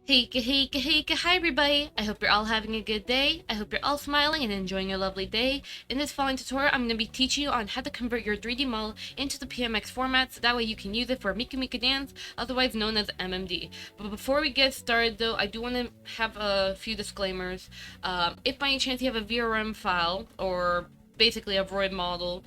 Hi everybody! I hope you're all having a good day. I hope you're all smiling and enjoying your lovely day. In this following tutorial, I'm going to be teaching you on how to convert your 3D model into the PMX format so that way you can use it for MikuMikuDance, otherwise known as MMD. But before we get started though, I do want to have a few disclaimers. If by any chance you have a VRM file, or basically a void model,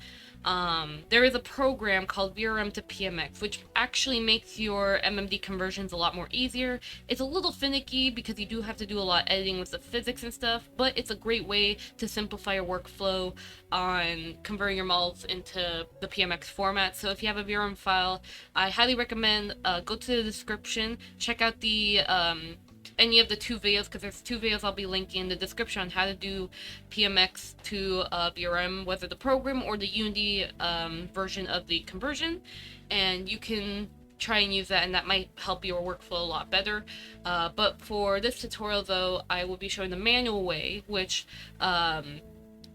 there is a program called VRM to PMX, which actually makes your MMD conversions a lot more easier. It's a little finicky because you do have to do a lot of editing with the physics and stuff, but it's a great way to simplify your workflow on converting your models into the PMX format. So if you have a VRM file, I highly recommend go to the description, check out the any of the two videos, because there's two videos I'll be linking in the description on how to do PMX to VRM, whether the program or the Unity version of the conversion, and you can try and use that, and that might help your workflow a lot better. But for this tutorial though, I will be showing the manual way, which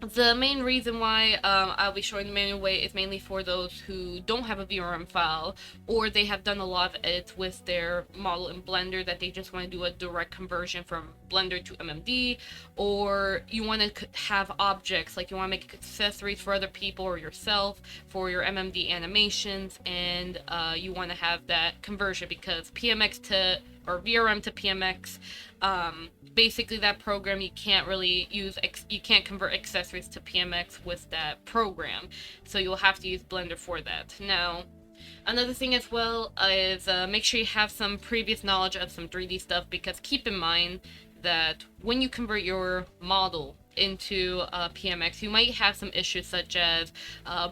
the main reason why I'll be showing the manual way is mainly for those who don't have a VRM file, or they have done a lot of edits with their model in Blender that they just want to do a direct conversion from Blender to MMD, or you want to have objects, like you want to make accessories for other people or yourself for your MMD animations, and you want to have that conversion because PMX to or VRM to PMX, basically that program you can't really use, you can't convert accessories to PMX with that program, so you'll have to use Blender for that. Now, another thing as well is make sure you have some previous knowledge of some 3D stuff, because keep in mind that when you convert your model into PMX, you might have some issues such as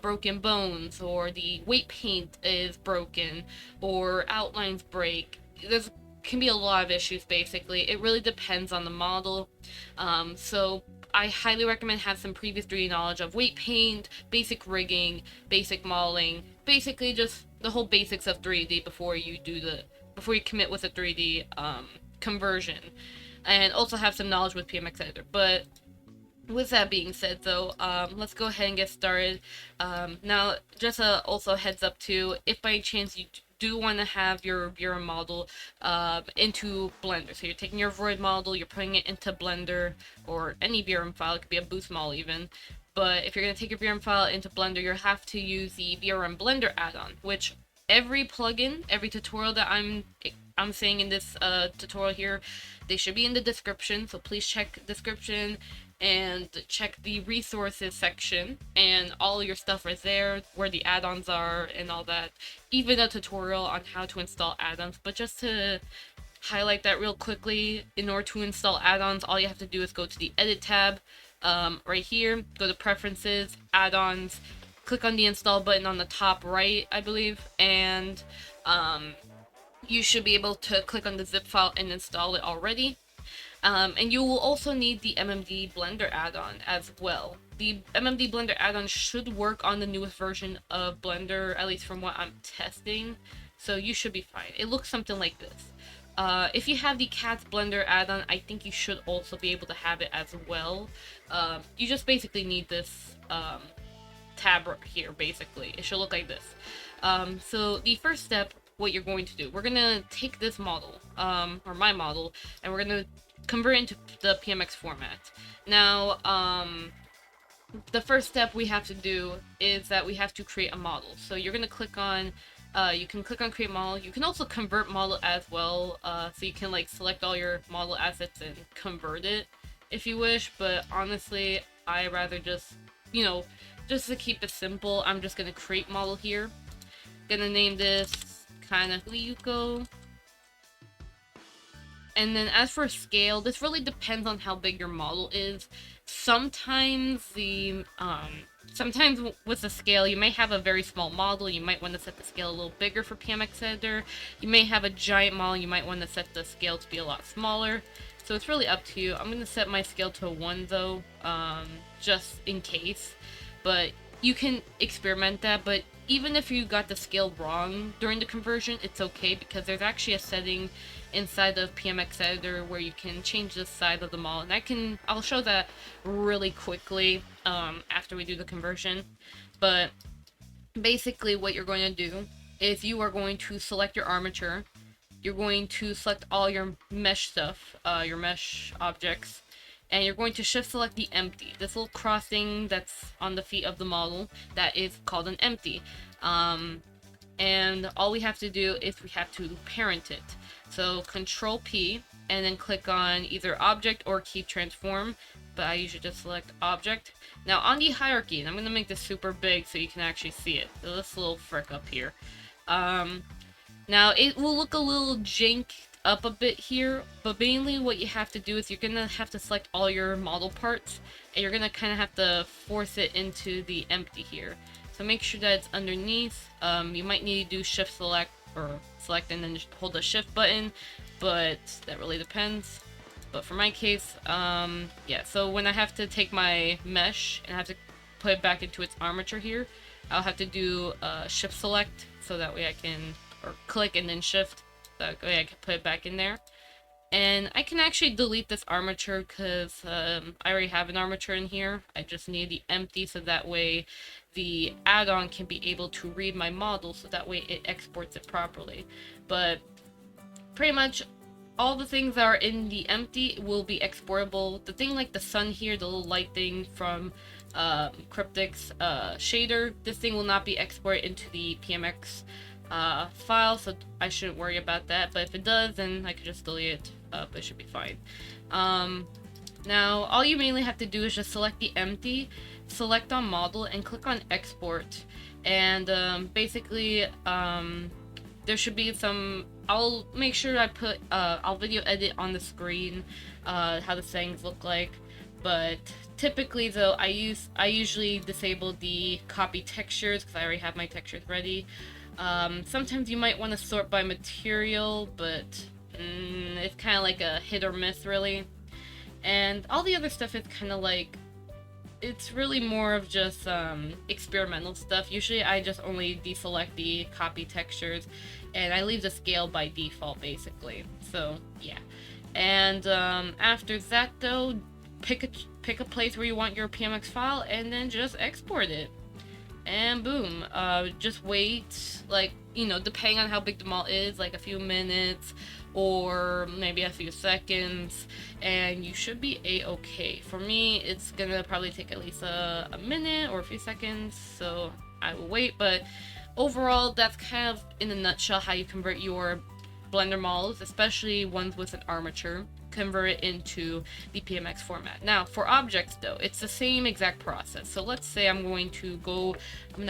broken bones, or the weight paint is broken, or outlines break. There's can be a lot of issues. Basically, it really depends on the model, so I highly recommend have some previous 3D knowledge of weight paint, basic rigging, basic modeling, basically just the whole basics of 3D before you commit with a 3D conversion, and also have some knowledge with PMX editor. But with that being said though, let's go ahead and get started. Now, just also a heads up too, if by chance you do want to have your VRM model into Blender, so you're taking your void model, you're putting it into Blender, or any VRM file, it could be a boost model even, but if you're going to take your VRM file into Blender, you'll have to use the VRM Blender add-on, which every plugin, every tutorial that I'm saying in this tutorial here, they should be in the description, so please check description and check the resources section, and all your stuff is there, where the add-ons are and all that, even a tutorial on how to install add-ons. But just to highlight that real quickly, in order to install add-ons, all you have to do is go to the edit tab right here, go to preferences, add-ons, click on the install button on the top right, I believe, and you should be able to click on the zip file and install it already. And you will also need the MMD Blender add-on as well. The MMD Blender add-on should work on the newest version of Blender, at least from what I'm testing, so you should be fine. It looks something like this. If you have the Cat's Blender add-on, I think you should also be able to have it as well. You just basically need this tab right here, basically. It should look like this. So the first step, what you're going to do, we're going to take this model, or my model, and we're going to convert it into the PMX format. Now, the first step we have to do is that we have to create a model. So you're going to click on, you can click on create model. You can also convert model as well, so you can like select all your model assets and convert it if you wish, but honestly, I rather just, you know, just to keep it simple, I'm just going to create model here. Gonna name this kind of Ryuko. And then as for scale, this really depends on how big your model is. Sometimes sometimes with the scale, you may have a very small model, you might want to set the scale a little bigger for PMX editor. You may have a giant model, you might want to set the scale to be a lot smaller. So it's really up to you. I'm going to set my scale to a 1 though, just in case. But you can experiment that, but even if you got the scale wrong during the conversion, it's okay, because there's actually a setting inside of PMX editor where you can change the size of the model, and I'll show that really quickly after we do the conversion. But basically what you're going to do is you are going to select your armature, you're going to select all your mesh stuff, your mesh objects, and you're going to shift select the empty, this little crossing that's on the feet of the model that is called an empty. And all we have to do is we have to parent it. So Control P and then click on either object or keep transform, but I usually just select object. Now on the hierarchy, and I'm gonna make this super big so you can actually see it. So this little frick up here. Now it will look a little janked up a bit here, but mainly what you have to do is you're gonna have to select all your model parts, and you're gonna kind of have to force it into the empty here. So make sure that it's underneath. You might need to do shift select or select and then just hold the shift button, but that really depends. But for my case, yeah, so when I have to take my mesh and I have to put it back into its armature here, I'll have to do shift select, so that way I can, or click and then shift, that way I can put it back in there. And I can actually delete this armature because I already have an armature in here. I just need the empty, so that way the add-on can be able to read my model, so that way it exports it properly. But pretty much all the things that are in the empty will be exportable. The thing like the sun here, the little light thing from Cryptic's shader, this thing will not be exported into the PMX file, so I shouldn't worry about that. But if it does, then I could just delete it, but it should be fine. Now all you mainly have to do is just select the empty, select on model, and click on export. And basically there should be some, I'll make sure I put I'll video edit on the screen how the settings look like. But typically though, I usually disable the copy textures because I already have my textures ready. Sometimes you might want to sort by material, but it's kind of like a hit or miss really. And all the other stuff is kind of like, it's really more of just experimental stuff. Usually I just only deselect the copy textures and I leave the scale by default basically. So yeah. And after that though, pick a place where you want your PMX file and then just export it. And boom, just wait, like, you know, depending on how big the model is, like a few minutes or maybe a few seconds, and you should be a-okay. For me, it's gonna probably take at least a minute or a few seconds, so I will wait. But overall, that's kind of in a nutshell how you convert your Blender models, especially ones with an armature, convert it into the PMX format. Now for objects though, it's the same exact process. So let's say I'm going to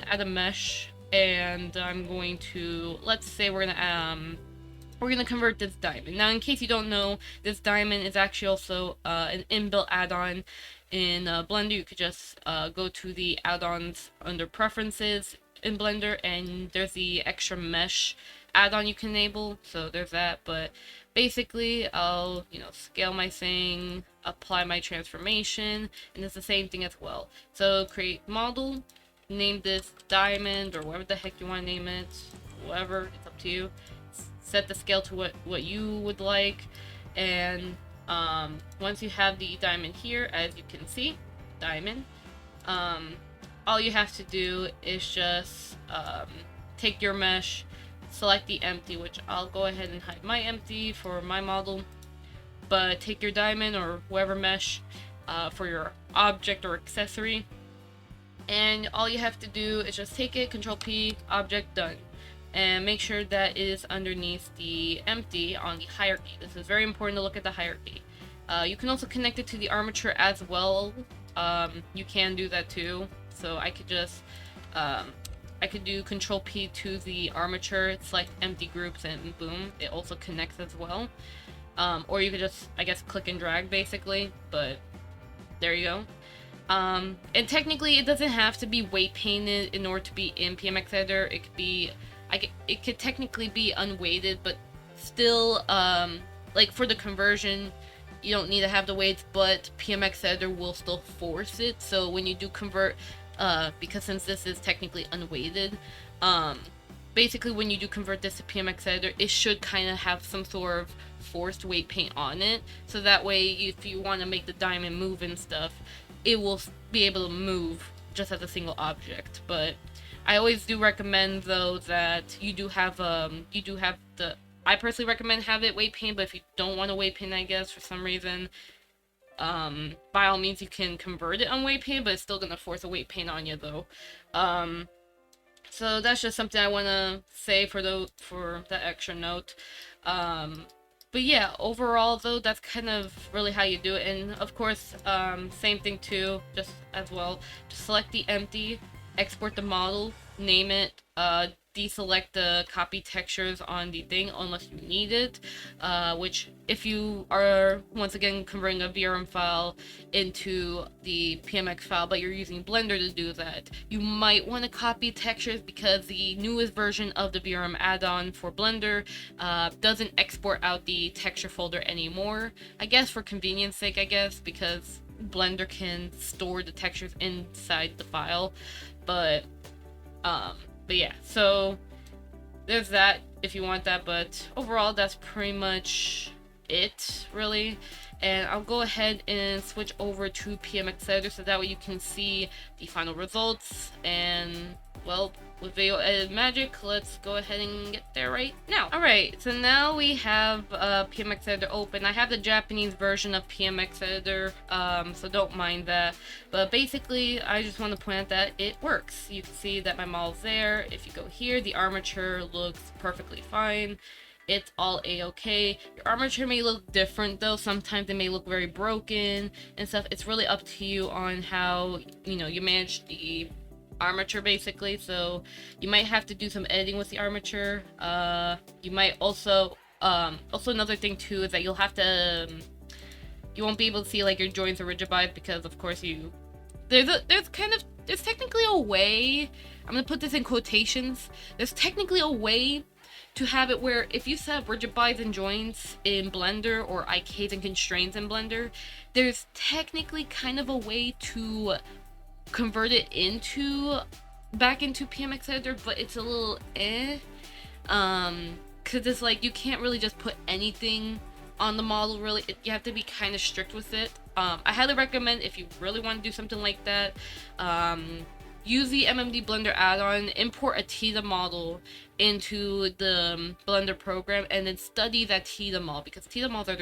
add a mesh, and I'm going to, let's say we're gonna convert this diamond. Now in case you don't know, this diamond is actually also an inbuilt add-on in Blender. You could just go to the add-ons under preferences in Blender, and there's the extra mesh add-on you can enable, so there's that. But basically I'll, you know, scale my thing, apply my transformation, and it's the same thing as well. So create model, name this diamond or whatever the heck you want to name it, whatever, it's up to you. Set the scale to what you would like, and once you have the diamond here, as you can see, diamond, all you have to do is just take your mesh, select the empty, which I'll go ahead and hide my empty for my model, but take your diamond or whatever mesh for your object or accessory, and all you have to do is just take it, Control P, object, done. And make sure that it is underneath the empty on the hierarchy. This is very important to look at the hierarchy. You can also connect it to the armature as well. You can do that too. So I could just, I could do Control P to the armature, select empty groups, and boom, it also connects as well. Or you could just, I guess, click and drag basically, but there you go. And technically it doesn't have to be weight painted in order to be in PMX Editor. It could be, it could technically be unweighted, but still, like for the conversion, you don't need to have the weights, but PMX Editor will still force it. So when you do convert, because since this is technically unweighted, basically when you do convert this to PMX Editor, it should kind of have some sort of forced weight paint on it. So that way, if you want to make the diamond move and stuff, it will be able to move just as a single object. But I always do recommend though that you do have the I personally recommend have it weight paint, but if you don't want to weight paint, I guess, for some reason, by all means you can convert it on weight paint, but it's still gonna force a weight paint on you though. So that's just something I want to say for that extra note. But yeah, overall though, that's kind of really how you do it. And of course, same thing too, just as well. Just select the empty, export the model, name it, deselect the copy textures on the thing unless you need it, which if you are once again converting a VRM file into the PMX file but you're using Blender to do that, you might want to copy textures because the newest version of the VRM add-on for Blender doesn't export out the texture folder anymore. I guess for convenience sake, I guess, because Blender can store the textures inside the file, but yeah, so there's that if you want that, but overall that's pretty much it, really. And I'll go ahead and switch over to PMX Editor so that way you can see the final results. And well, with video edit magic, let's go ahead and get there right now. Alright, so now we have PMX Editor open. I have the Japanese version of PMX Editor, so don't mind that. But basically, I just want to point out that it works. You can see that my model's there. If you go here, the armature looks perfectly fine. It's all a-okay. Your armature may look different though. Sometimes it may look very broken and stuff. It's really up to you on how, you manage the armature basically. So you might have to do some editing with the armature. You might also another thing too is that you'll have to you won't be able to see like your joints or rigidified because of course there's technically a way, I'm gonna put this in quotations, there's technically a way to have it where if you set up rigidifies and joints in Blender or IKs and constraints in Blender, there's technically kind of a way to convert it back into PMX Editor, but it's a little because it's like you can't really just put anything on the model, really. You have to be kind of strict with it. I highly recommend if you really want to do something like that, use the MMD Blender add-on, import a TIDA model into the Blender program, and then study that TIDA model, because TIDA models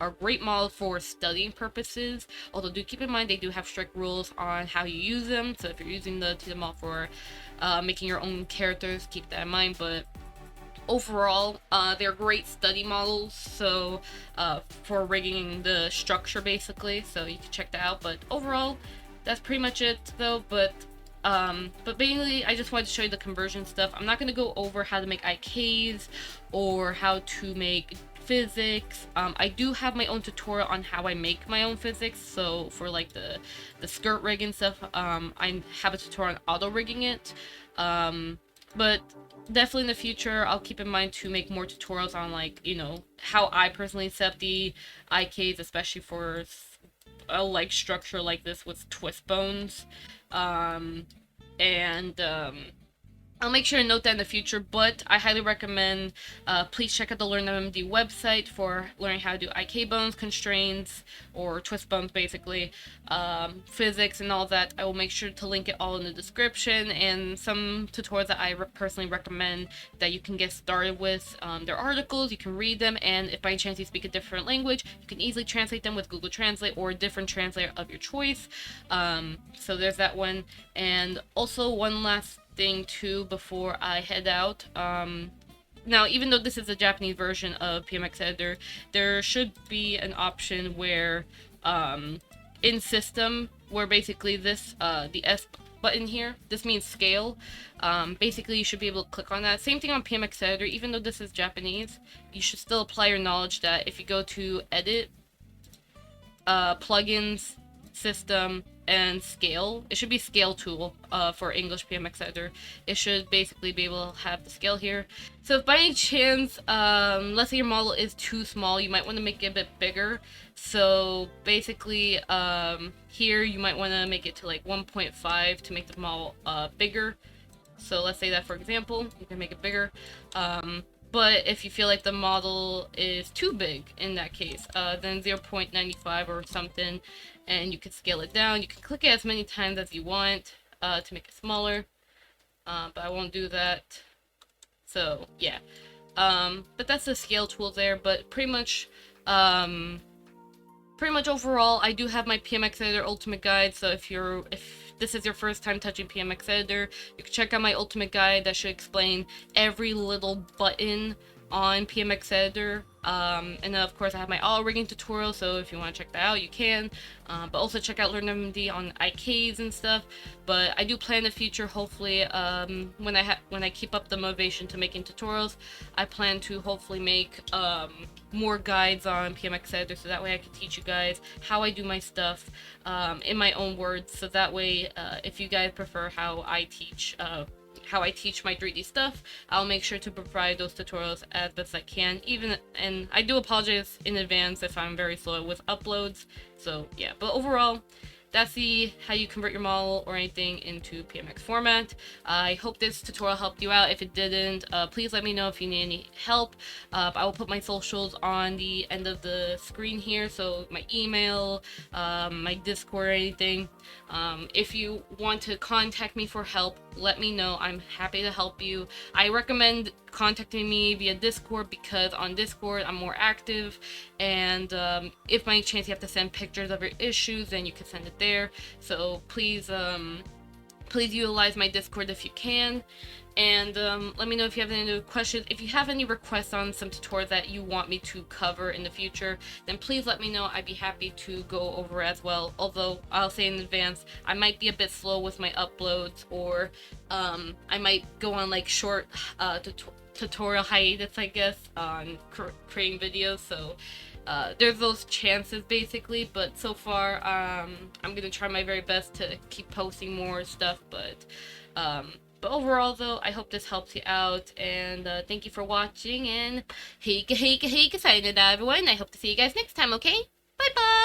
are great model for studying purposes. Although do keep in mind they do have strict rules on how you use them. So if you're using the TIDA model for making your own characters, keep that in mind. But overall, they're great study models, so for rigging the structure basically. So you can check that out. But overall, that's pretty much it though. But basically, I just wanted to show you the conversion stuff. I'm not going to go over how to make IKs or how to make physics. I do have my own tutorial on how I make my own physics. So for like the skirt rig and stuff, I have a tutorial on auto rigging it. But definitely in the future, I'll keep in mind to make more tutorials on like, how I personally set up the IKs, especially for a like structure like this with twist bones. I'll make sure to note that in the future, but I highly recommend, please check out the Learn MMD website for learning how to do IK bones, constraints, or twist bones basically, physics and all that. I will make sure to link it all in the description, and some tutorials that I personally recommend that you can get started with. They're articles, you can read them, and if by chance you speak a different language, you can easily translate them with Google Translate or a different translator of your choice. So there's that one. And also one last thing too before I head out. Now, even though this is a Japanese version of PMX Editor, there should be an option where in system where basically this the S button here, this means scale. Basically you should be able to click on that. Same thing on PMX Editor. Even though this is Japanese, you should still apply your knowledge that if you go to edit, plugins, system, and scale, it should be scale tool for English PMX Editor. It should basically be able to have the scale here. So if by any chance, let's say your model is too small, you might want to make it a bit bigger. So basically, here you might want to make it to like 1.5 to make the model bigger. So let's say that for example, you can make it bigger. But if you feel like the model is too big in that case, then 0.95 or something, and you can scale it down. You can click it as many times as you want to make it smaller, but I won't do that. So yeah, But that's the scale tool there. But pretty much overall, I do have my PMX Editor Ultimate Guide, so if this is your first time touching PMX Editor, you can check out my Ultimate Guide that should explain every little button on PMX Editor. And then of course I have my all rigging tutorial, so if you want to check that out, you can. But also check out Learn MMD on IKs and stuff. But I do plan in the future, hopefully, when I keep up the motivation to making tutorials, I plan to hopefully make more guides on PMX Editor, so that way I can teach you guys how I do my stuff in my own words. So that way, if you guys prefer how I teach my 3D stuff, I'll make sure to provide those tutorials as best I can, and I do apologize in advance if I'm very slow with uploads. So yeah, but overall, that's how you convert your model or anything into PMX format. I hope this tutorial helped you out. If it didn't, please let me know if you need any help. I will put my socials on the end of the screen here, so my email, my Discord, or anything. If you want to contact me for help, let me know. I'm happy to help you. I recommend contacting me via Discord because on Discord I'm more active, and if by any chance you have to send pictures of your issues, then you can send it there. So please utilize my Discord if you can. And let me know if you have any other questions. If you have any requests on some tutorials that you want me to cover in the future, then please let me know. I'd be happy to go over as well. Although I'll say in advance, I might be a bit slow with my uploads, or I might go on like short tutorial hiatus, I guess, on creating videos. So there's those chances basically, but so far I'm gonna try my very best to keep posting more stuff. But overall, though, I hope this helps you out, and thank you for watching, and hey, signing out, everyone. I hope to see you guys next time, okay? Bye-bye!